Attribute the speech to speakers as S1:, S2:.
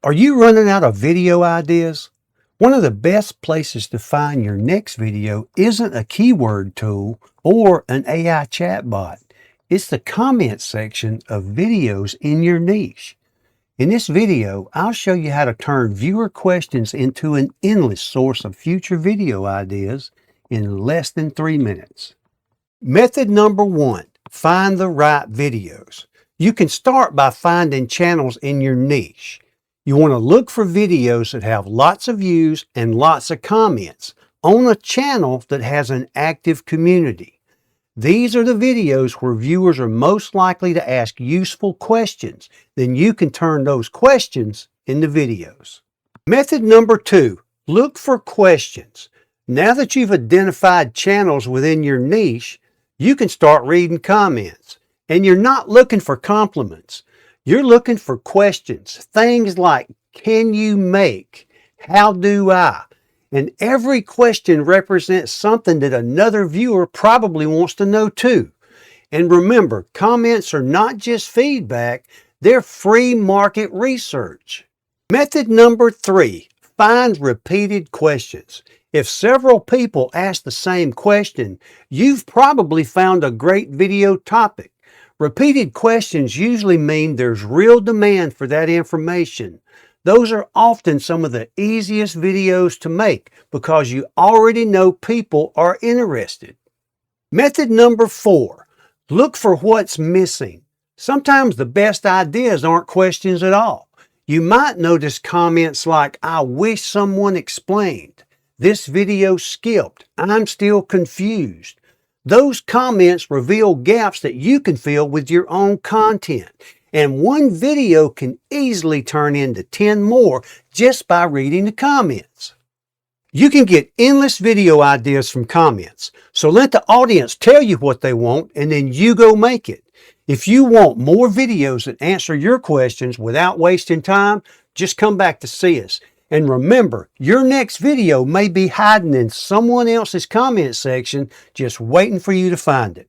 S1: Are you running out of video ideas? One of the best places to find your next video isn't a keyword tool or an AI chatbot. It's the comment section of videos in your niche. In this video, I'll show you how to turn viewer questions into an endless source of future video ideas in less than 3 minutes. Method number 1, find the right videos. You can start by finding channels in your niche. You want to look for videos that have lots of views and lots of comments on a channel that has an active community. These are the videos where viewers are most likely to ask useful questions. Then you can turn those questions into videos. Method number 2, look for questions. Now that you've identified channels within your niche, you can start reading comments. And you're not looking for compliments. You're looking for questions, things like, can you make? How do I? And every question represents something that another viewer probably wants to know too. And remember, comments are not just feedback, they're free market research. Method number 3, find repeated questions. If several people ask the same question, you've probably found a great video topic. Repeated questions usually mean there's real demand for that information. Those are often some of the easiest videos to make because you already know people are interested. Method number 4, look for what's missing. Sometimes the best ideas aren't questions at all. You might notice comments like, I wish someone explained. This video skipped. I'm still confused. Those comments reveal gaps that you can fill with your own content. And one video can easily turn into 10 more just by reading the comments. You can get endless video ideas from comments. So let the audience tell you what they want and then you go make it. If you want more videos that answer your questions without wasting time, just come back to see us. And remember, your next video may be hiding in someone else's comment section just waiting for you to find it.